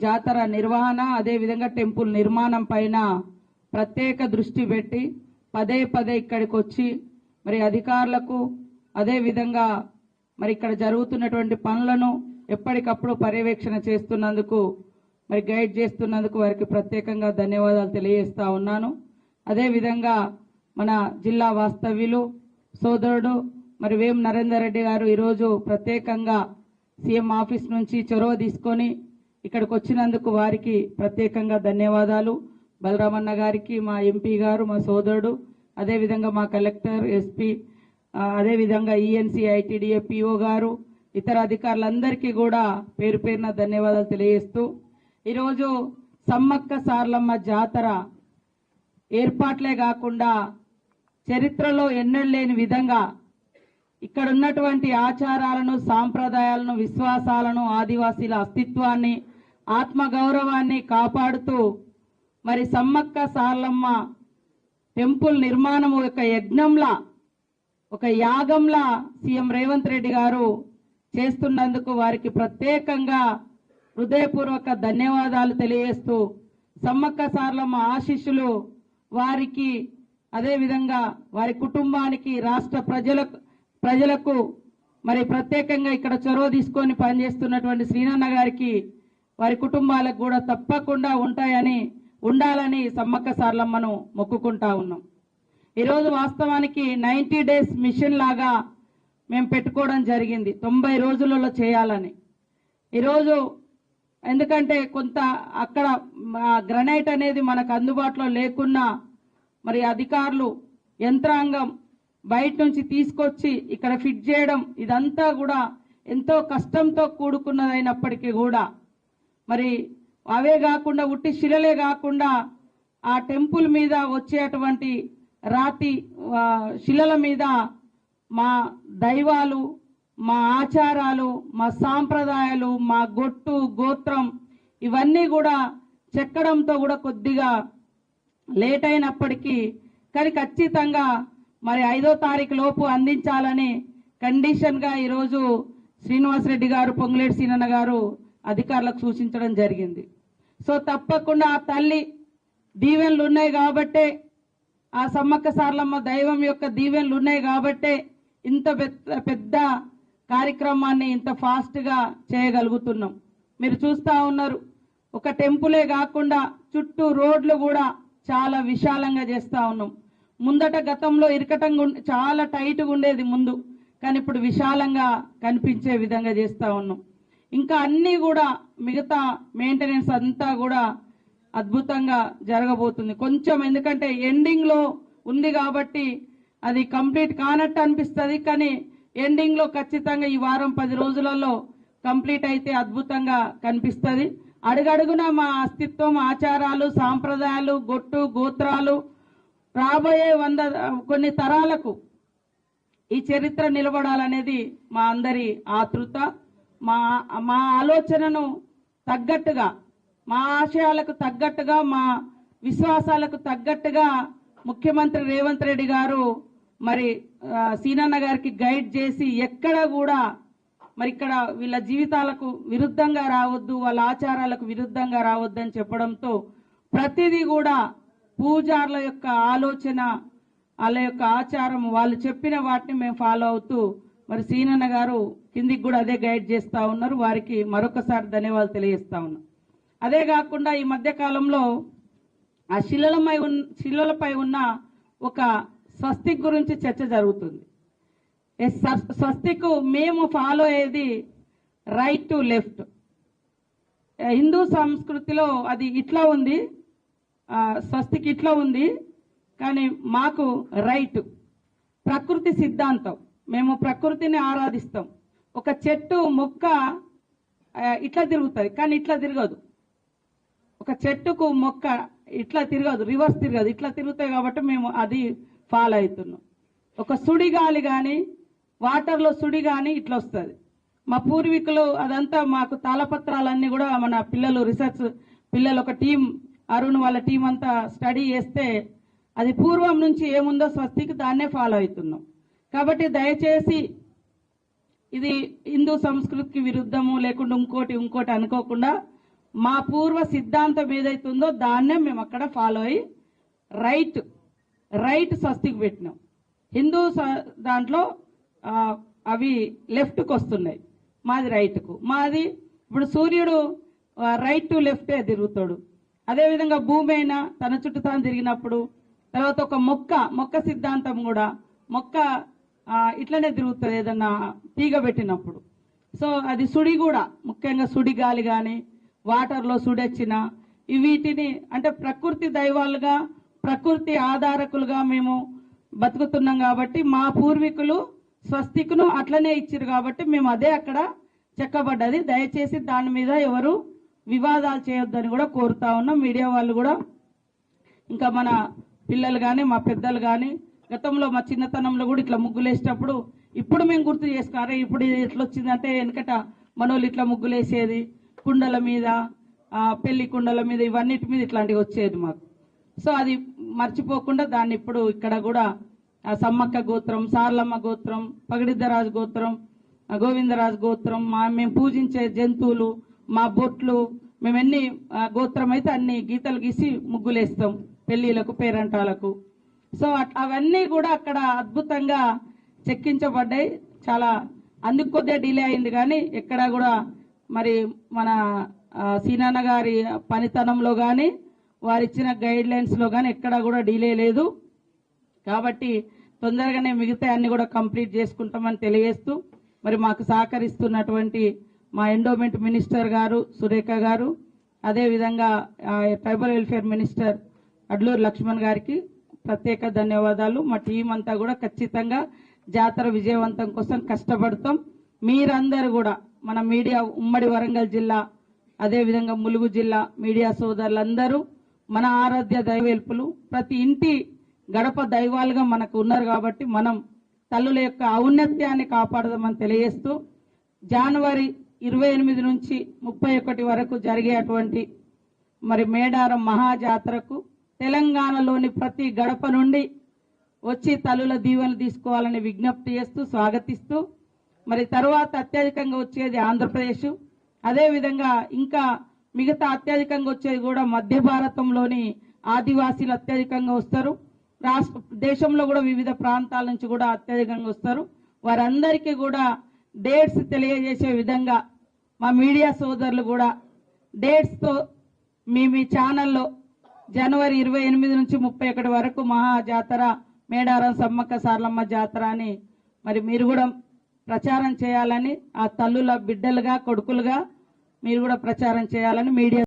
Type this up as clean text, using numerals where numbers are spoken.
జాతర నిర్వహణ అదేవిధంగా టెంపుల్ నిర్మాణం పైన ప్రత్యేక దృష్టి పెట్టి పదే పదే ఇక్కడికి వచ్చి మరి అధికారులకు అదేవిధంగా మరి ఇక్కడ జరుగుతున్నటువంటి పనులను ఎప్పటికప్పుడు పర్యవేక్షణ చేస్తున్నందుకు మరి గైడ్ చేస్తున్నందుకు వారికి ప్రత్యేకంగా ధన్యవాదాలు తెలియజేస్తా ఉన్నాను. అదేవిధంగా మన జిల్లా వాస్తవ్యులు సోదరుడు మరి వేం నరేందర్ రెడ్డి గారు ఈరోజు ప్రత్యేకంగా సీఎం ఆఫీస్ నుంచి చొరవ తీసుకొని ఇక్కడికి వచ్చినందుకు వారికి ప్రత్యేకంగా ధన్యవాదాలు. బలరామన్న గారికి, మా ఎంపీ గారు, మా సోదరుడు, అదేవిధంగా మా కలెక్టర్, ఎస్పీ, అదేవిధంగా ఈఎన్సీ, ఐటీడీఏ, పిఓ గారు, ఇతర అధికారులందరికీ కూడా పేరు పేరున ధన్యవాదాలు తెలియజేస్తూ ఈరోజు సమ్మక్క సార్లమ్మ జాతర ఏర్పాట్లే కాకుండా చరిత్రలో ఎన్నడూ లేని విధంగా ఇక్కడ ఉన్నటువంటి ఆచారాలను, సాంప్రదాయాలను, విశ్వాసాలను, ఆదివాసీల అస్తిత్వాన్ని, ఆత్మగౌరవాన్ని కాపాడుతూ మరి సమ్మక్క సార్లమ్మ టెంపుల్ నిర్మాణం ఒక యజ్ఞంలా, ఒక యాగంలా సీఎం రేవంత్ రెడ్డి గారు చేస్తున్నందుకు వారికి ప్రత్యేకంగా హృదయపూర్వక ధన్యవాదాలు తెలియజేస్తూ సమ్మక్క సార్లమ్మ ఆశీస్సులు వారికి అదేవిధంగా వారి కుటుంబానికి, రాష్ట్ర ప్రజలకు మరి ప్రత్యేకంగా ఇక్కడ చొరవ తీసుకొని పనిచేస్తున్నటువంటి శ్రీనన్న గారికి, వారి కుటుంబాలకు కూడా తప్పకుండా ఉండాలని సమ్మక్క సార్లమ్మను మొక్కుకుంటా ఉన్నాం. ఈరోజు వాస్తవానికి 90 డేస్ మిషన్ లాగా మేము పెట్టుకోవడం జరిగింది, 90 రోజులలో చేయాలని. ఈరోజు ఎందుకంటే కొంత అక్కడ గ్రనైట్ అనేది మనకు అందుబాటులో లేకున్నా మరి అధికారులు, యంత్రాంగం బయట నుంచి తీసుకొచ్చి ఇక్కడ ఫిట్ చేయడం ఇదంతా కూడా ఎంతో కష్టంతో కూడుకున్నదైనప్పటికీ కూడా మరి అవే కాకుండా ఉట్టి శిలలే కాకుండా ఆ టెంపుల్ మీద వచ్చేటువంటి రాతి శిలల మీద మా దైవాలు, మా ఆచారాలు, మా సాంప్రదాయాలు, మా గొట్టు గోత్రం ఇవన్నీ కూడా చెక్కడంతో కూడా కొద్దిగా లేట్ అయినప్పటికీ కానీ ఖచ్చితంగా మరి 5వ తారీఖు లోపు అందించాలని కండిషన్గా ఈరోజు శ్రీనివాసరెడ్డి గారు, పొంగులేటి సీనన్న గారు అధికారులకు సూచించడం జరిగింది. సో తప్పకుండా ఆ తల్లి దీవెనలు ఉన్నాయి కాబట్టే, ఆ సమ్మక్క సార్లమ్మ దైవం యొక్క దీవెనలు ఉన్నాయి కాబట్టే ఇంత పెద్ద కార్యక్రమాన్ని ఇంత ఫాస్ట్గా చేయగలుగుతున్నాం. మీరు చూస్తూ ఉన్నారు, ఒక టెంపులే కాకుండా చుట్టూ రోడ్లు కూడా చాలా విశాలంగా చేస్తూ ఉన్నాం. ముందట గతంలో ఇరకటంగా చాలా టైట్గా ఉండేది ముందు, కానీ ఇప్పుడు విశాలంగా కనిపించే విధంగా చేస్తూ ఉన్నాం. ఇంకా అన్నీ కూడా మిగతా మెయింటెనెన్స్ అంతా కూడా అద్భుతంగా జరగబోతుంది. కొంచెం ఎందుకంటే ఎండింగ్లో ఉంది కాబట్టి అది కంప్లీట్ కానట్టు అనిపిస్తుంది, కానీ ఎండింగ్లో ఖచ్చితంగా ఈ వారం 10 రోజులలో కంప్లీట్ అయితే అద్భుతంగా కనిపిస్తుంది. అడుగడుగున మా అస్తిత్వం, ఆచారాలు, సాంప్రదాయాలు, గొట్టు గోత్రాలు రాబోయే కొన్ని తరాలకు ఈ చరిత్ర నిలబడాలనేది మా అందరి ఆతృత. మా ఆలోచనను తగ్గట్టుగా, మా ఆశయాలకు తగ్గట్టుగా, మా విశ్వాసాలకు తగ్గట్టుగా ముఖ్యమంత్రి రేవంత్ రెడ్డి గారు మరి సీనన్న గారికి గైడ్ చేసి ఎక్కడ కూడా మరి ఇక్కడ వీళ్ళ జీవితాలకు విరుద్ధంగా రావద్దు, వాళ్ళ ఆచారాలకు విరుద్ధంగా రావద్దు అని చెప్పడంతో ప్రతిదీ కూడా పూజారుల యొక్క ఆలోచన, వాళ్ళ యొక్క ఆచారం, వాళ్ళు చెప్పిన వాటిని మేము ఫాలో అవుతూ మరి సీనన్న గారు కిందికి కూడా అదే గైడ్ చేస్తూ ఉన్నారు. వారికి మరొకసారి ధన్యవాదాలు తెలియజేస్తా ఉన్నాం. అదే కాకుండా ఈ మధ్య కాలంలో ఆ శిలలపై ఉన్న ఒక స్వస్తిక్ గురించి చర్చ జరుగుతుంది. స్వస్తిక్ మేము ఫాలో అయ్యేది రైట్ టు లెఫ్ట్. హిందూ సంస్కృతిలో అది ఇట్లా ఉంది, స్వస్తిక్ ఇట్లా ఉంది, కానీ మాకు రైట్ ప్రకృతి సిద్ధాంతం. మేము ప్రకృతిని ఆరాధిస్తాం. ఒక చెట్టు మొక్క ఇట్లా తిరుగుతుంది, కానీ ఇట్లా తిరగదు. ఒక చెట్టుకు మొక్క ఇట్లా తిరగదు, రివర్స్ తిరగదు, ఇట్లా తిరుగుతాయి కాబట్టి మేము అది ఫాలో అవుతున్నాం. ఒక సుడిగాలి కానీ, వాటర్లో సుడి కానీ ఇట్లా వస్తుంది. మా పూర్వీకులు అదంతా మాకు తాళపత్రాలన్నీ కూడా మన పిల్లలు రీసెర్చ్ పిల్లలు ఒక టీం, అరుణ్ వాళ్ళ టీం అంతా స్టడీ చేస్తే అది పూర్వం నుంచి ఏముందో స్వస్తికి దాన్నే ఫాలో అవుతున్నాం. కాబట్టి దయచేసి ఇది హిందూ సంస్కృతికి విరుద్ధము లేకుండా ఇంకోటి అనుకోకుండా మా పూర్వ సిద్ధాంతం ఏదైతుందో దాన్నే మేము అక్కడ ఫాలో అయ్యి రైట్ స్వస్తికి పెట్టినాం. హిందూ దాంట్లో అవి లెఫ్ట్కి వస్తున్నాయి, మాది రైట్కు. మాది ఇప్పుడు సూర్యుడు రైట్ టు లెఫ్టే తిరుగుతాడు. అదేవిధంగా భూమి అయినా తన చుట్టూ తాను తిరిగినప్పుడు, తర్వాత ఒక మొక్క సిద్ధాంతం కూడా మొక్క ఇట్లనే తిరుగుతుంది ఏదన్నా తీగ పెట్టినప్పుడు. సో అది సుడి కూడా, ముఖ్యంగా సుడి గాలి కానీ వాటర్లో సుడొచ్చిన వీటిని అంటే ప్రకృతి దైవాలుగా ప్రకృతి ఆధారకులుగా మేము బతుకుతున్నాం కాబట్టి మా పూర్వీకులు స్వస్తికును అట్లనే ఇచ్చారు కాబట్టి మేము అదే అక్కడ చెక్కబడ్డది. దయచేసి దాని మీద ఎవరు వివాదాలు చేయొద్దని కూడా కోరుతా ఉన్నాం. మీడియా వాళ్ళు కూడా ఇంకా మన పిల్లలు కానీ మా పెద్దలు కానీ గతంలో మా చిన్నతనంలో కూడా ఇట్లా ముగ్గులు వేసేటప్పుడు ఇప్పుడు మేము గుర్తు చేసుకోవాలి. ఇప్పుడు ఎట్లా వచ్చిందంటే వెనకట మనోళ్ళు ఇట్లా ముగ్గులు వేసేది కుండల మీద, పెళ్లి కుండల మీద, ఇవన్నిటి మీద ఇట్లాంటివి వచ్చేది మాకు. సో అది మర్చిపోకుండా దాన్ని ఇప్పుడు ఇక్కడ కూడా సమ్మక్క గోత్రం, సార్లమ్మ గోత్రం, పగడిద్దరాజు గోత్రం, గోవిందరాజు గోత్రం, మేము పూజించే జంతువులు, మా బొట్లు, మేము ఎన్ని గోత్రం అయితే అన్ని గీతలు గీసి ముగ్గులేస్తాం పెళ్లిలకు, పేరంటాలకు. సో అవన్నీ కూడా అక్కడ అద్భుతంగా చెక్కించబడ్డాయి. చాలా అందుకు కొద్దిగా డిలే అయింది కానీ ఎక్కడ కూడా మరి మన సీనన్న గారి పనితనంలో కానీ వారిచ్చిన గైడ్ లైన్స్లో కానీ ఎక్కడా కూడా డిలే లేదు. కాబట్టి తొందరగానే మిగతా అన్ని కూడా కంప్లీట్ చేసుకుంటామని తెలియజేస్తూ మరి మాకు సహకరిస్తున్నటువంటి మా ఎండోమెంట్ మినిస్టర్ గారు సురేఖ గారు, అదేవిధంగా tribal welfare minister Adluri Laxman గారికి ప్రత్యేక ధన్యవాదాలు. మా టీం అంతా కూడా ఖచ్చితంగా జాతర విజయవంతం కోసం కష్టపడతాం. మీరందరూ కూడా మన మీడియా, ఉమ్మడి వరంగల్ జిల్లా, అదేవిధంగా ములుగు జిల్లా మీడియా సోదరులందరూ మన ఆరాధ్య దైవేల్పులు, ప్రతి ఇంటి గడప దైవాలుగా మనకు ఉన్నారు కాబట్టి మనం తల్లుల యొక్క ఔన్నత్యాన్ని కాపాడదామని తెలియజేస్తూ జనవరి 28 నుంచి 31 వరకు జరిగేటువంటి మరి మేడారం మహాజాతరకు తెలంగాణలోని ప్రతి గడప నుండి వచ్చి తల్లుల దీవెనలు తీసుకోవాలని విజ్ఞప్తి చేస్తూ స్వాగతిస్తూ మరి తర్వాత అత్యధికంగా వచ్చేది ఆంధ్రప్రదేశ్, అదేవిధంగా ఇంకా మిగతా అత్యధికంగా వచ్చేది కూడా మధ్య భారతంలోని ఆదివాసీలు అత్యధికంగా వస్తారు. దేశంలో కూడా వివిధ ప్రాంతాల నుంచి కూడా అత్యధికంగా వస్తారు. వారందరికీ కూడా డేట్స్ తెలియజేసే విధంగా మా మీడియా సోదరులు కూడా డేట్స్తో మీ ఛానల్లో జనవరి 28 నుంచి 31 వరకు మహాజాతర మేడారం సమ్మక్క సార్లమ్మ జాతర అని మరి మీరు కూడా ప్రచారం చేయాలని, ఆ తల్లుల బిడ్డలుగా కొడుకులుగా మీరు కూడా ప్రచారం చేయాలని మీడియా